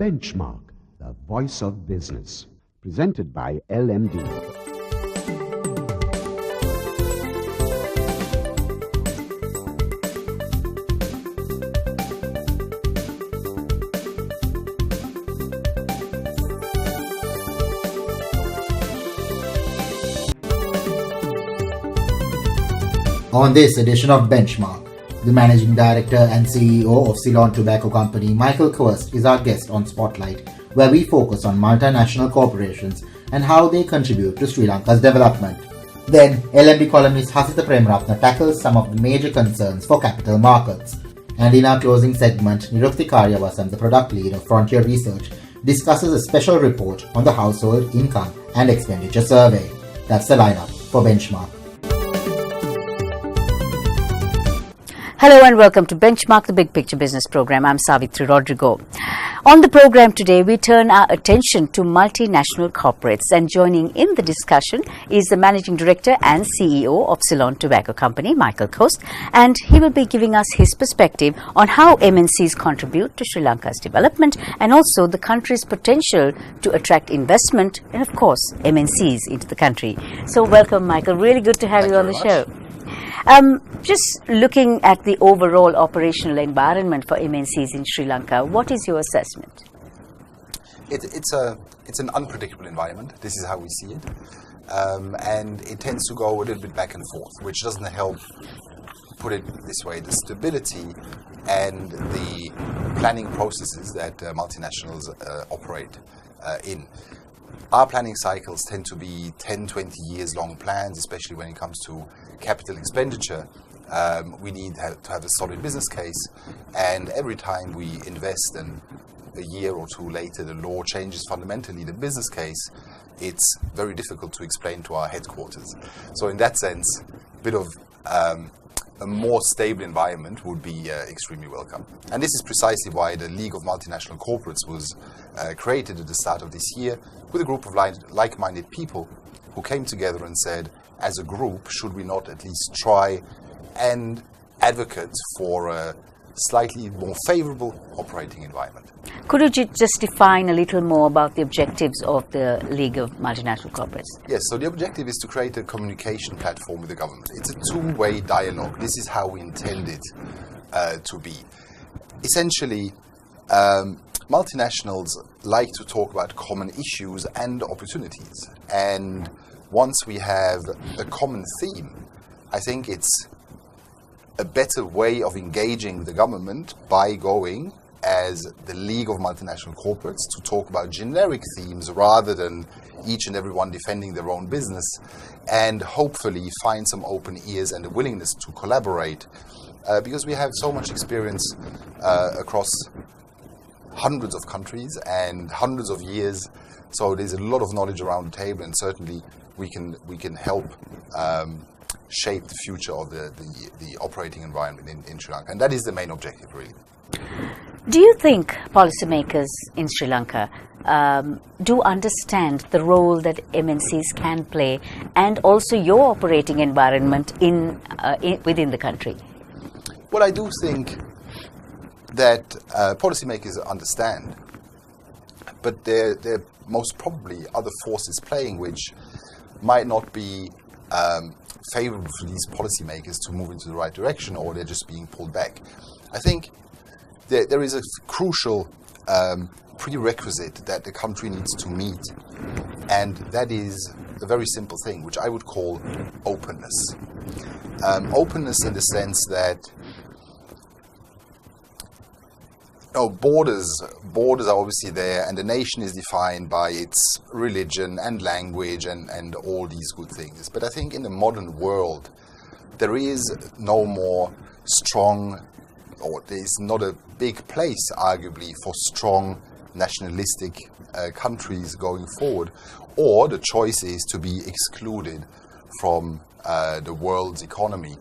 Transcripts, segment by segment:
Benchmark, the voice of business. Presented by LMD. On this edition of Benchmark, the Managing Director and CEO of Ceylon Tobacco Company, Michael Koest, is our guest on Spotlight, where we focus on multinational corporations and how they contribute to Sri Lanka's development. Then, LMD columnist Hasitha Premaratna tackles some of the major concerns for capital markets. And in our closing segment, Nirupti Karyavasam, the product lead of Frontier Research, discusses a special report on the Household Income and Expenditure Survey. That's the lineup for Benchmark. Hello and welcome to Benchmark, the Big Picture Business Program. I'm Savitri Rodrigo. On the program today, we turn our attention to multinational corporates, and joining in the discussion is the Managing Director and CEO of Ceylon Tobacco Company, Michael Koest, and he will be giving us his perspective on how MNCs contribute to Sri Lanka's development and also the country's potential to attract investment and, of course, MNCs into the country. So welcome, Michael. Really good to have you on the show. Just looking at the overall operational environment for MNCs in Sri Lanka, what is your assessment? It's an unpredictable environment. This is how we see it. And it tends to go a little bit back and forth, which doesn't help, put it this way, the stability and the planning processes that multinationals operate in. Our planning cycles tend to be 10, 20 years long plans, especially when it comes to capital expenditure. We need to have a solid business case, and every time we invest and a year or two later the law changes fundamentally the business case, it's very difficult to explain to our headquarters. So in that sense, a bit of a more stable environment would be extremely welcome. And this is precisely why the League of Multinational Corporates was created at the start of this year with a group of like-minded people who came together and said, as a group, should we not at least try and advocate for a slightly more favorable operating environment? Could you just define a little more about the objectives of the League of Multinational Corporates? Yes, so the objective is to create a communication platform with the government. It's a two-way dialogue. This is how we intend it to be. Essentially, multinationals like to talk about common issues and opportunities. And once we have a common theme, I think it's a better way of engaging the government by going as the League of Multinational Corporates to talk about generic themes rather than each and every one defending their own business, and hopefully find some open ears and a willingness to collaborate because we have so much experience across hundreds of countries and hundreds of years. So there's a lot of knowledge around the table, and certainly we can help shape the future of the operating environment in Sri Lanka. And that is the main objective, really. Do you think policymakers in Sri Lanka do understand the role that MNCs can play and also your operating environment within the country? Well, I do think that policymakers understand, but there are most probably other forces playing which might not be favorable for these policymakers to move into the right direction, or they're just being pulled back. I think there is a crucial prerequisite that the country needs to meet, and that is a very simple thing, which I would call openness. Openness in the sense that borders are obviously there, and the nation is defined by its religion and language and all these good things. But I think in the modern world, there is no more strong, or there is not a big place, arguably, for strong nationalistic countries going forward, or the choice is to be excluded from the world's economy,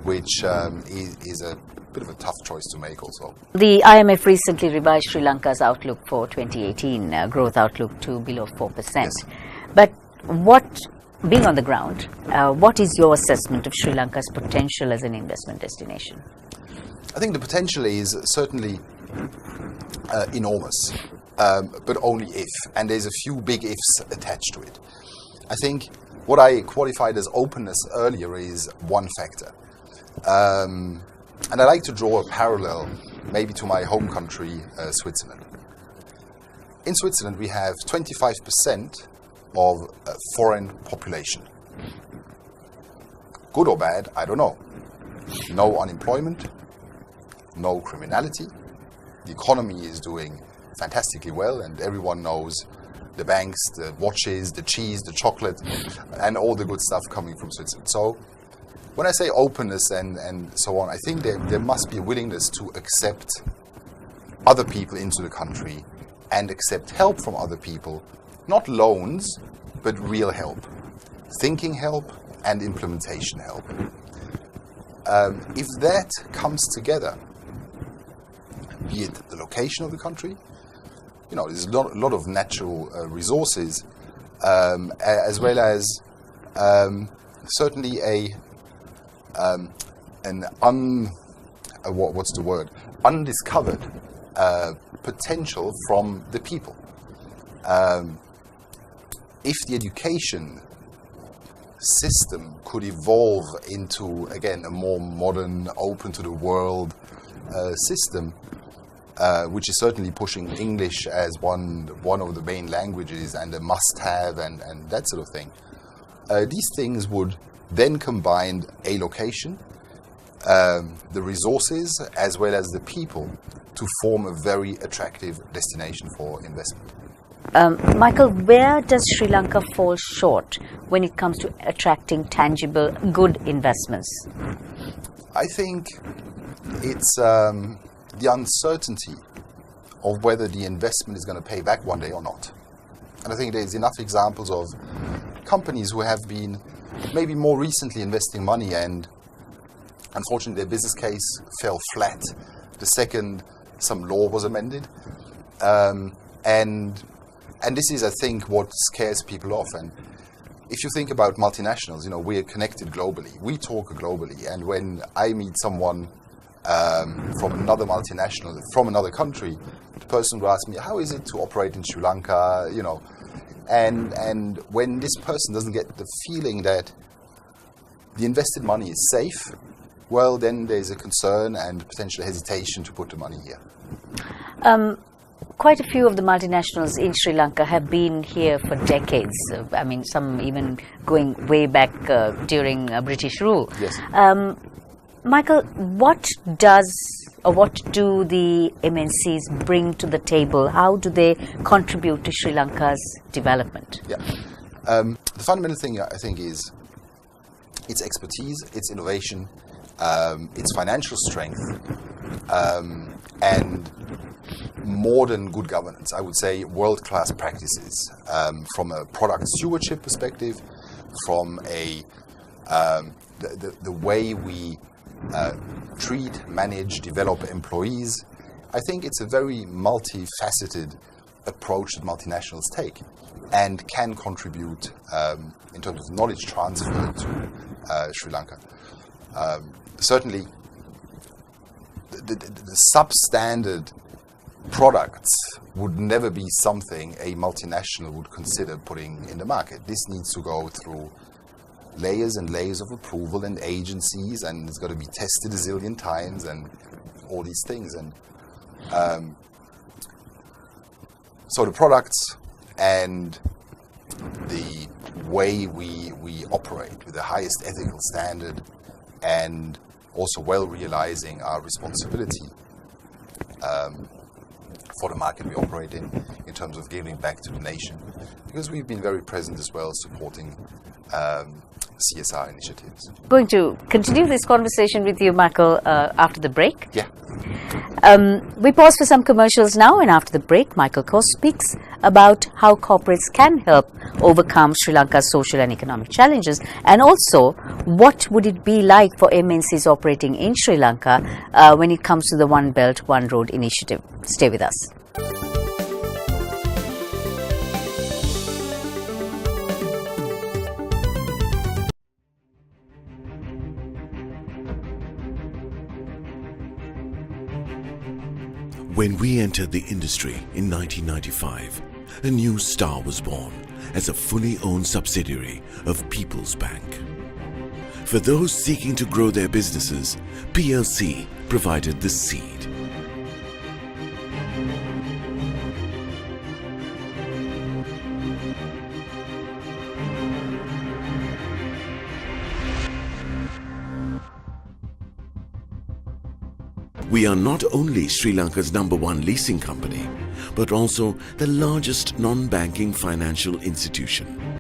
which is a bit of a tough choice to make also. The IMF recently revised Sri Lanka's outlook for 2018, growth outlook to below 4%. Yes. But being on the ground, what is your assessment of Sri Lanka's potential as an investment destination? I think the potential is certainly enormous. but only if. And there's a few big ifs attached to it. I think what I qualified as openness earlier is one factor. And I like to draw a parallel maybe to my home country, Switzerland. In Switzerland, we have 25% of foreign population. Good or bad, I don't know. No unemployment, no criminality. The economy is doing fantastically well, and everyone knows the banks, the watches, the cheese, the chocolate, and all the good stuff coming from Switzerland. So when I say openness and so on, I think there must be a willingness to accept other people into the country and accept help from other people, not loans, but real help, thinking help and implementation help. If that comes together, be it the location of the country, there's a lot of natural resources, as well as certainly undiscovered potential from the people. If the education system could evolve into, again, a more modern, open to the world system, which is certainly pushing English as one of the main languages and a must-have and that sort of thing. These things would then combine a location, the resources, as well as the people, to form a very attractive destination for investment. Michael, where does Sri Lanka fall short when it comes to attracting tangible, good investments? I think it's the uncertainty of whether the investment is going to pay back one day or not. And I think there's enough examples of companies who have been maybe more recently investing money, and unfortunately their business case fell flat the second some law was amended. And this is, I think, what scares people off. And if you think about multinationals, we are connected globally. We talk globally. And when I meet someone from another multinational, from another country, the person will ask me, how is it to operate in Sri Lanka, And when this person doesn't get the feeling that the invested money is safe, well, then there's a concern and potential hesitation to put the money here. Quite a few of the multinationals in Sri Lanka have been here for decades. I mean, some even going way back during British rule. Yes. Michael, what do the MNCs bring to the table? How do they contribute to Sri Lanka's development? Yeah. The fundamental thing, I think, is its expertise, its innovation, its financial strength, and more than good governance. I would say world-class practices from a product stewardship perspective, from the way we treat, manage, develop employees. I think it's a very multifaceted approach that multinationals take and can contribute in terms of knowledge transfer to Sri Lanka. Certainly, the substandard products would never be something a multinational would consider putting in the market. This needs to go through layers and layers of approval and agencies, and it's got to be tested a zillion times and all these things. And so the products and the way we operate with the highest ethical standard, and also well realizing our responsibility for the market we operate in terms of giving back to the nation, because we've been very present as well supporting CSR initiatives. Going to continue this conversation with you, Michael, after the break. Yeah. We pause for some commercials now, and after the break, Michael Koest speaks about how corporates can help overcome Sri Lanka's social and economic challenges, and also what would it be like for MNCs operating in Sri Lanka when it comes to the One Belt, One Road initiative. Stay with us. When we entered the industry in 1995, a new star was born as a fully owned subsidiary of People's Bank. For those seeking to grow their businesses, PLC provided the seed. We are not only Sri Lanka's #1 leasing company, but also the largest non-banking financial institution.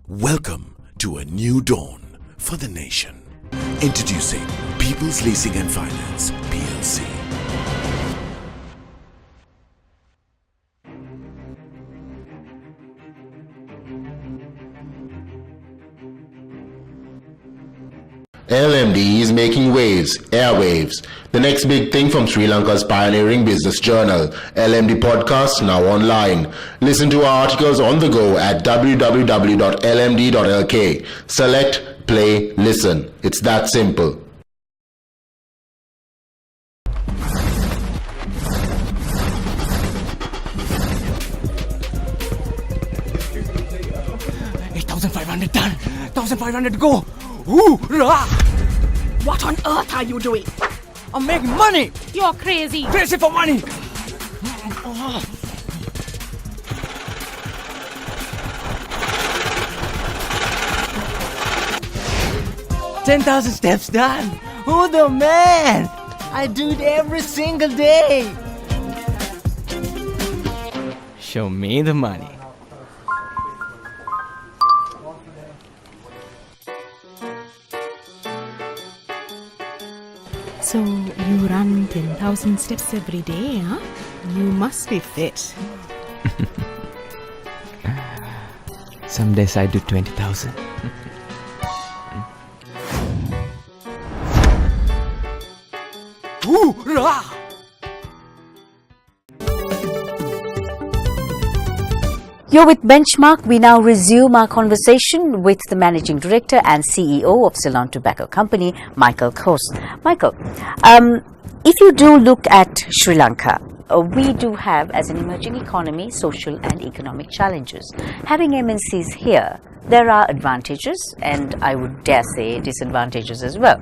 Welcome to a new dawn for the nation. Introducing People's Leasing and Finance, PLC. LMD is making waves, airwaves. The next big thing from Sri Lanka's pioneering business journal, LMD Podcast, now online. Listen to our articles on the go at www.lmd.lk. Select, play, listen. It's that simple. $8,500 done. 1,500 to go. Hoorah! What on earth are you doing? I'm making money. You're crazy. Crazy for money. 10,000 steps done. Who the man? I do it every single day. Show me the money. So you run 10,000 steps every day, huh? You must be fit. Some days I do 20,000. Hoorah! You're with Benchmark. We now resume our conversation with the Managing Director and CEO of Ceylon Tobacco Company, Michael Koest. Michael, if you do look at Sri Lanka, we do have, as an emerging economy, social and economic challenges. Having MNCs here, there are advantages and I would dare say disadvantages as well.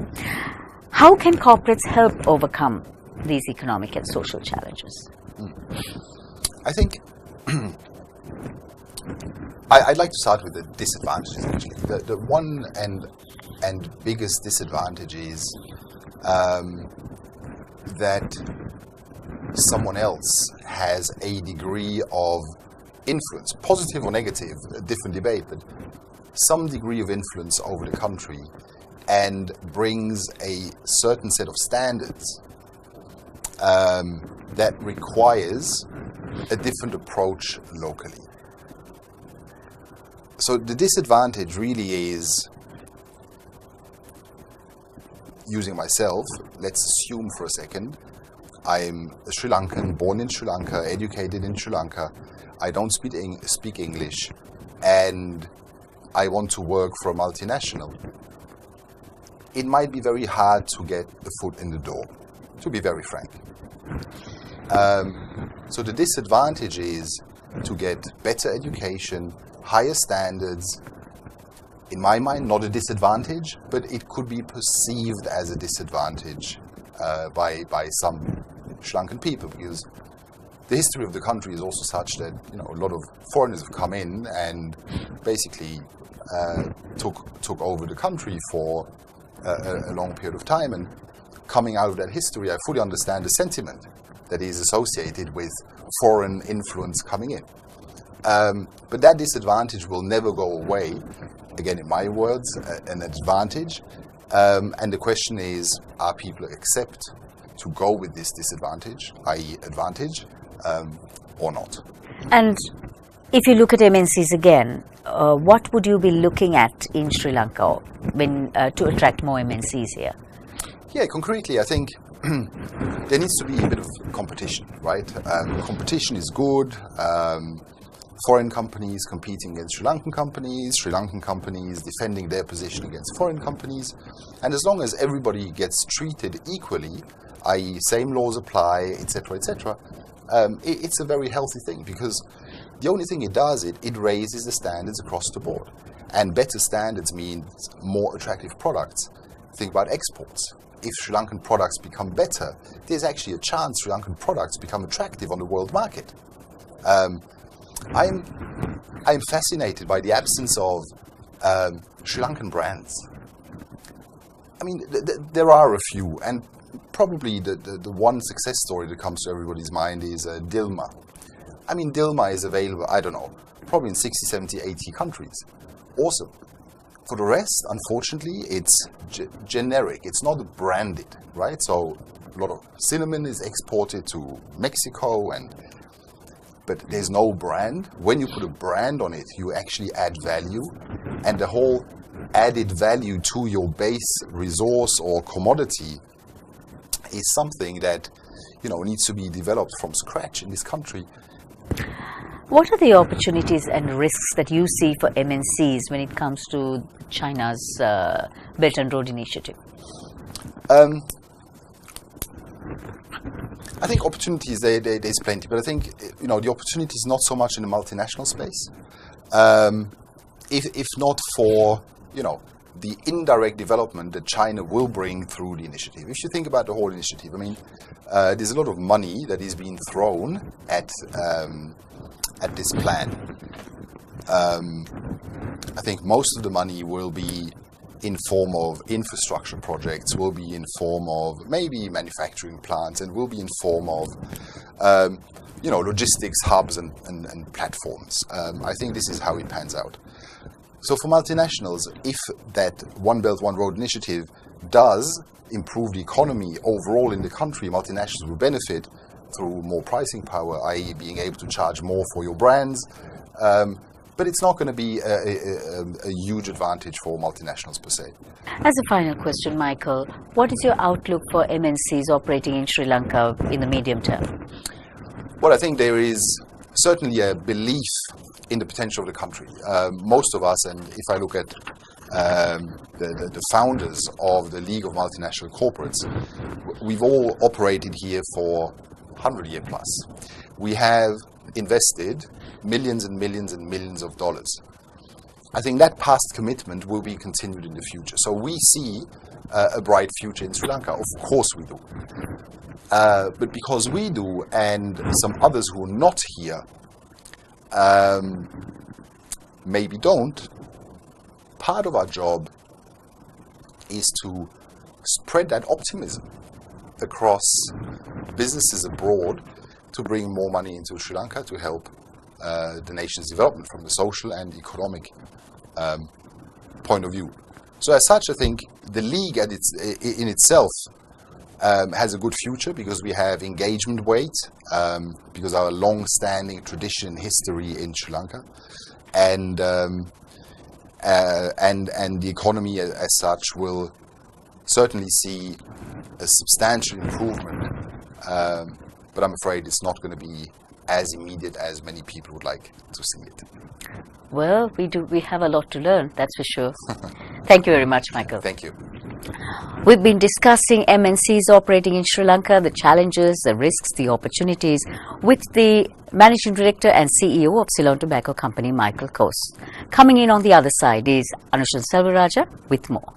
How can corporates help overcome these economic and social challenges? I think I'd like to start with the disadvantages, actually. The one and biggest disadvantage is that someone else has a degree of influence, positive or negative, a different debate, but some degree of influence over the country and brings a certain set of standards that requires a different approach locally. So the disadvantage really is, using myself, let's assume for a second, I'm a Sri Lankan, born in Sri Lanka, educated in Sri Lanka, I don't speak English, and I want to work for a multinational. It might be very hard to get a foot in the door, to be very frank. So the disadvantage is to get better education, higher standards. In my mind, not a disadvantage, but it could be perceived as a disadvantage by some Sri Lankan people, because the history of the country is also such that a lot of foreigners have come in and basically took over the country for a long period of time. And coming out of that history, I fully understand the sentiment that is associated with foreign influence coming in. But that disadvantage will never go away. Again, in my words, an advantage. And the question is, are people accept to go with this disadvantage, i.e. advantage, or not? And if you look at MNCs again, what would you be looking at in Sri Lanka when to attract more MNCs here? Yeah, concretely, I think there needs to be a bit of competition, right? Competition is good. foreign companies competing against Sri Lankan companies defending their position against foreign companies. And as long as everybody gets treated equally, i.e. same laws apply, etc., etc., it's a very healthy thing, because the only thing it does, it raises the standards across the board. And better standards means more attractive products. Think about exports. If Sri Lankan products become better, there's actually a chance Sri Lankan products become attractive on the world market. I'm fascinated by the absence of Sri Lankan brands. I mean, there are a few, and probably the one success story that comes to everybody's mind is Dilma. I mean, Dilma is available, I don't know, probably in 60, 70, 80 countries. Awesome. For the rest, unfortunately, it's generic. It's not branded, right? So a lot of cinnamon is exported to Mexico, but there's no brand. When you put a brand on it, you actually add value, and the whole added value to your base resource or commodity is something that, needs to be developed from scratch in this country. What are the opportunities and risks that you see for MNCs when it comes to China's Belt and Road Initiative? I think opportunities, there's plenty, but I think, the opportunity is not so much in the multinational space. If not for, the indirect development that China will bring through the initiative. If you think about the whole initiative, I mean, there's a lot of money that is being thrown at this plan. I think most of the money will be in form of infrastructure projects, will be in form of maybe manufacturing plants, and will be in form of logistics hubs and platforms. I think this is how it pans out. So for multinationals, if that One Belt, One Road initiative does improve the economy overall in the country, multinationals will benefit through more pricing power, i.e. being able to charge more for your brands. But it's not going to be a huge advantage for multinationals per se. As a final question, Michael, what is your outlook for MNCs operating in Sri Lanka in the medium term? Well, I think there is certainly a belief in the potential of the country. Most of us, and if I look at the founders of the League of Multinational Corporates, we've all operated here for 100 years plus. We have invested millions and millions and millions of dollars. I think that past commitment will be continued in the future. So we see a bright future in Sri Lanka. Of course we do. But because we do, and some others who are not here maybe don't, part of our job is to spread that optimism across businesses abroad to bring more money into Sri Lanka to help the nation's development from the social and economic point of view. So as such, I think the League in itself has a good future because we have engagement weight, because our long-standing tradition, history in Sri Lanka, and the economy as such will certainly see a substantial improvement. But I'm afraid it's not going to be as immediate as many people would like to see it. Well, we have a lot to learn, that's for sure. Thank you very much, Michael. Thank you. We've been discussing MNCs operating in Sri Lanka, the challenges, the risks, the opportunities, with the Managing Director and CEO of Ceylon Tobacco Company, Michael Koest. Coming in on the other side is Anushan Selvaraja with more.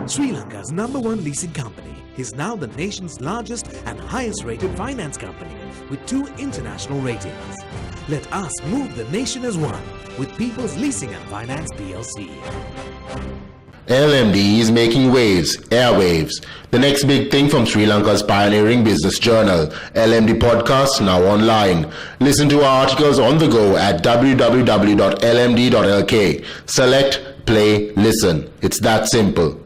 Sri Lanka's #1 leasing company is now the nation's largest and highest rated finance company with 2 international ratings. Let us move the nation as one with People's Leasing and Finance PLC. LMD is making waves, airwaves. The next big thing from Sri Lanka's pioneering business journal, LMD Podcast, now online. Listen to our articles on the go at www.lmd.lk. Select, play, listen. It's that simple.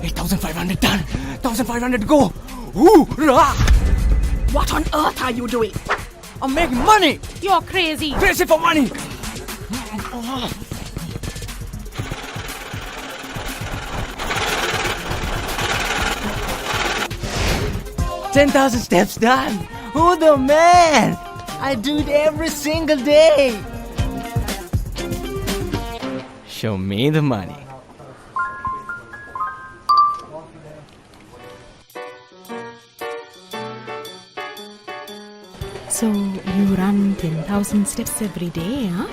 $8,500 done. 1,500 go. Hoorah! What on earth are you doing? I'm making money! You're crazy. Crazy for money! 10,000 steps done! Who the man? I do it every single day! Show me the money. So, you run 10,000 steps every day, huh?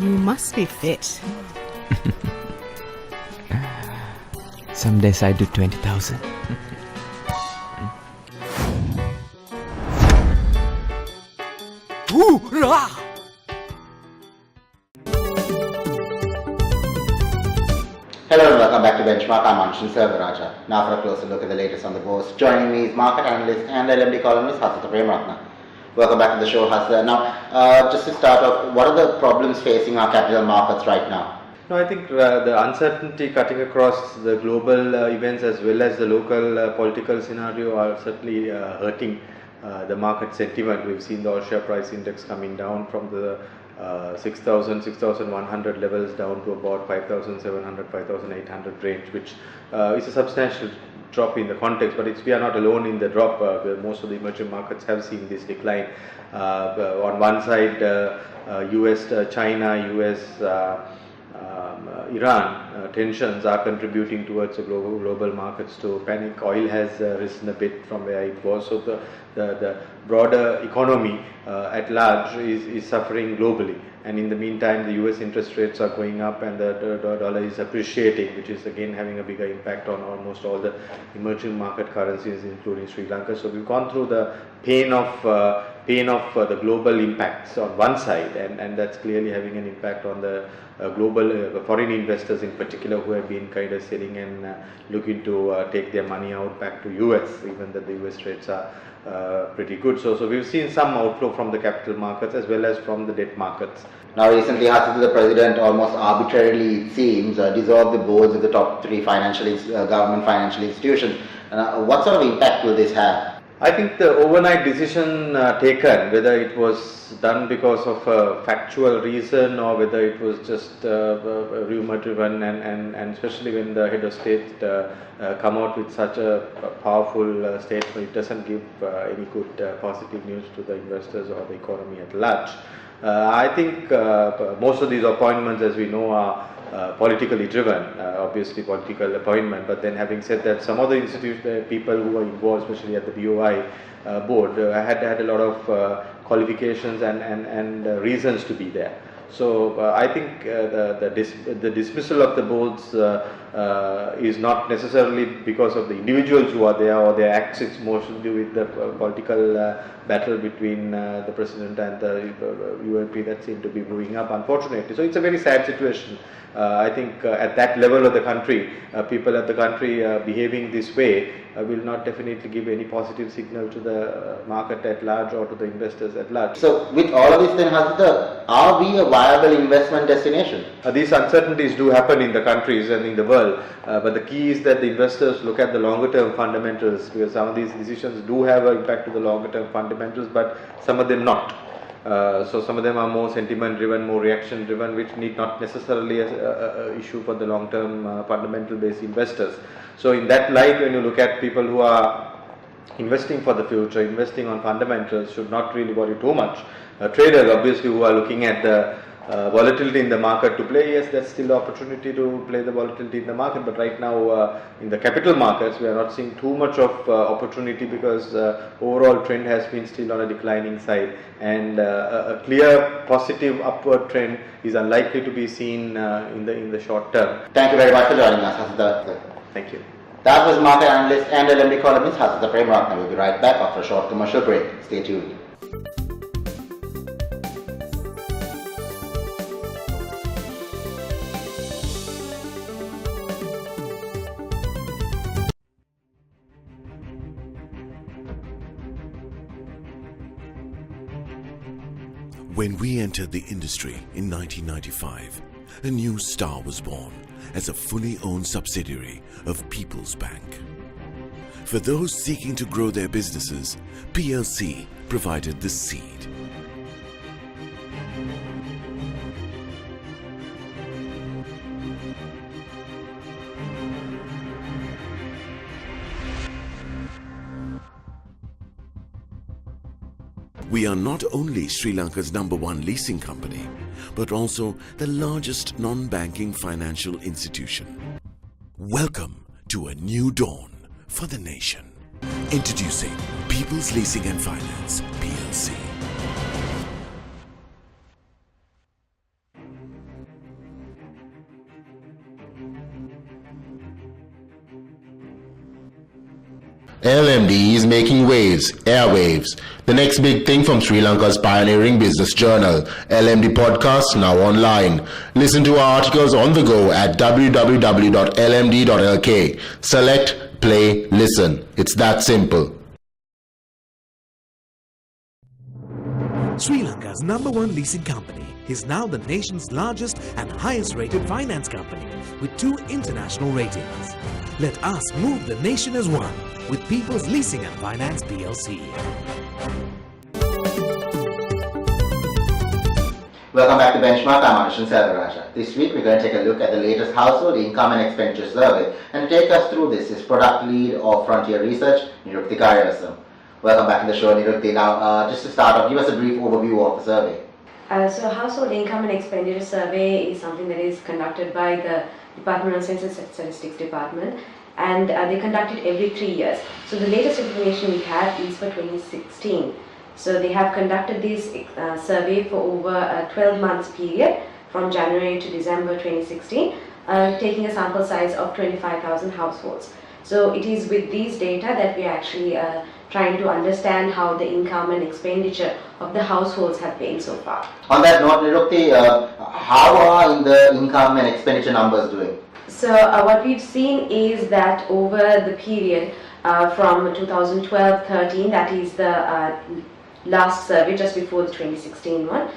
You must be fit. Some days I do 20,000. Hoorah! Hello and welcome back to Benchmark. I'm Anshin Servaraja. Now for a closer look at the latest on the bourse. Joining me is market analyst and LMD columnist Hasita Premratna. Welcome back to the show, Hasita. Now, just to start off, what are the problems facing our capital markets right now? No, I think the uncertainty cutting across the global events as well as the local political scenario are certainly hurting the market sentiment. We've seen the all share price index coming down from the 6,000, 6,100 levels down to about 5,700, 5,800 range, which is a substantial drop in the context, but we are not alone in the drop. Most of the emerging markets have seen this decline. On one side, US, China, US, Iran tensions are contributing towards the global markets to panic. Oil has risen a bit from where it was, so the broader economy at large is suffering globally, and in the meantime the US interest rates are going up and the dollar is appreciating, which is again having a bigger impact on almost all the emerging market currencies including Sri Lanka. So we've gone through the pain of the global impacts on one side, and that's clearly having an impact on the global foreign investors in particular, who have been kind of selling and looking to take their money out back to US, even that the US rates are pretty good. So we've seen some outflow from the capital markets as well as from the debt markets. Now recently, Hasita, the president almost arbitrarily, it seems, dissolved the boards of the top three government financial institutions. What sort of impact will this have? I think the overnight decision taken, whether it was done because of a factual reason or whether it was just rumor driven, and especially when the head of state come out with such a powerful statement, it doesn't give any good positive news to the investors or the economy at large. I think most of these appointments, as we know, are politically driven, obviously political appointment, but then having said that, some of the people who are involved, especially at the BOI board, had a lot of qualifications and reasons to be there. So I think the dismissal of the boards is not necessarily because of the individuals who are there or their acts. It's mostly with the political battle between the president and the UNP that seem to be brewing up, unfortunately. So it's a very sad situation. I think at that level of the country, people at the country behaving this way will not definitely give any positive signal to the market at large or to the investors at large. So with all of this then, Hasita, are we a viable investment destination? These uncertainties do happen in the countries and in the world, but the key is that the investors look at the longer term fundamentals, because some of these decisions do have an impact to the longer term fundamentals, but some of them not. So some of them are more sentiment driven, more reaction driven, which need not necessarily a issue for the long term fundamental based investors. So in that light, when you look at people who are investing for the future, investing on fundamentals, should not really worry too much. Traders obviously who are looking at the volatility in the market to play, yes, that's still an opportunity to play the volatility in the market, but right now in the capital markets we are not seeing too much of opportunity, because overall trend has been still on a declining side, and a clear positive upward trend is unlikely to be seen in the short term. Thank you very much for joining us, Hasita. Thank you. That was market analyst and LMD columnist Hasita Premratna. We'll be right back after a short commercial break. Stay tuned. When we entered the industry in 1995, a new star was born as a fully owned subsidiary of People's Bank. For those seeking to grow their businesses, PLC provided the seed. We are not only Sri Lanka's #1 leasing company, but also the largest non-banking financial institution. Welcome to a new dawn for the nation. Introducing People's Leasing and Finance, PLC. LMD is making waves, airwaves. The next big thing from Sri Lanka's pioneering business journal, LMD Podcast, now online. Listen to our articles on the go at www.lmd.lk. Select, play, listen. It's that simple. Sri Lanka's #1 leasing company is now the nation's largest and highest rated finance company with 2 international ratings. Let us move the nation as one with People's Leasing and Finance PLC. Welcome back to Benchmark. I'm Anushan Selvaraja. This week we're going to take a look at the latest household income and expenditure survey, and to take us through this is product lead of Frontier Research, Nirukti Kariyasam. Welcome back to the show, Nirukti. Now, just to start off, give us a brief overview of the survey. So household income and expenditure survey is something that is conducted by the Department of Census and Statistics Department, and they conduct it every 3 years. So the latest information we have is for 2016. So they have conducted this survey for over a 12 months period from January to December 2016, taking a sample size of 25,000 households. So it is with these data that we are actually trying to understand how the income and expenditure of the households have been so far. On that note, Nirukti, how are the income and expenditure numbers doing? So what we've seen is that over the period from 2012-13, that is the last survey just before the 2016 one,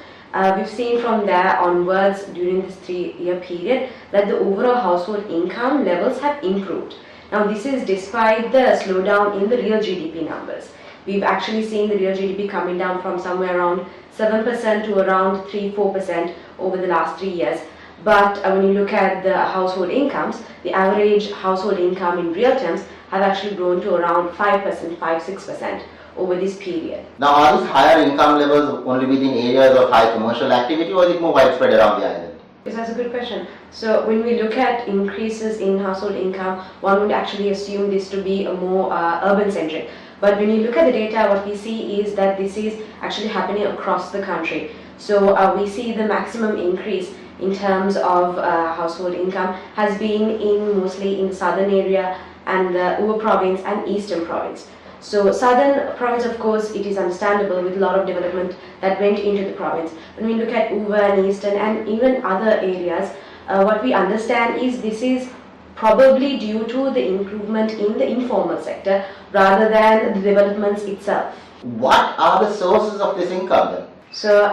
we've seen from there onwards during this 3-year period that the overall household income levels have improved. Now this is despite the slowdown in the real GDP numbers. We've actually seen the real GDP coming down from somewhere around 7% to around 3-4% over the last 3 years. But when you look at the household incomes, the average household income in real terms have actually grown to around 5%, 5-6% over this period. Now, are these higher income levels only within areas of high commercial activity, or is it more widespread around the island? Yes, that's a good question. So when we look at increases in household income, one would actually assume this to be a more urban-centric. But when you look at the data, what we see is that this is actually happening across the country. So we see the maximum increase in terms of household income has been mostly in the southern area and the Uva province and eastern province. So southern province, of course, it is understandable with a lot of development that went into the province. When we look at Uva and eastern and even other areas, what we understand is this is probably due to the improvement in the informal sector rather than the developments itself. What are the sources of this income then? So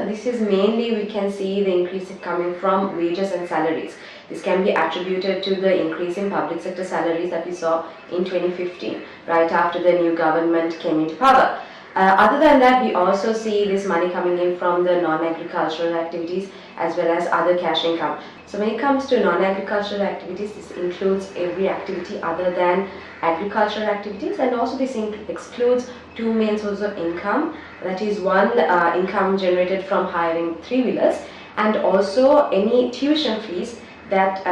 this is mainly, we can see the increase coming from wages and salaries. This can be attributed to the increase in public sector salaries that we saw in 2015, right after the new government came into power. Other than that, we also see this money coming in from the non-agricultural activities as well as other cash income. So when it comes to non-agricultural activities, this includes every activity other than agricultural activities, and also this excludes 2 main sources of income. That is one, income generated from hiring 3-wheelers, and also any tuition fees that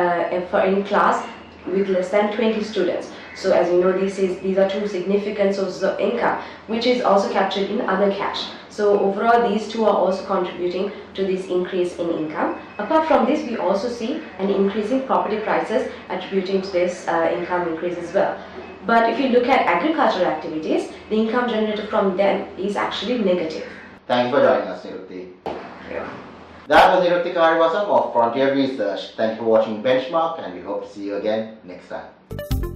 for any class with less than 20 students. So as you know, these are 2 significant sources of income, which is also captured in other cash. So overall, these 2 are also contributing to this increase in income. Apart from this, we also see an increase in property prices attributing to this income increase as well. But if you look at agricultural activities, the income generated from them is actually negative. Thank you for joining us, Nirukti. That was Nirukti Kariyasam of Frontier Research. Thank you for watching Benchmark, and we hope to see you again next time.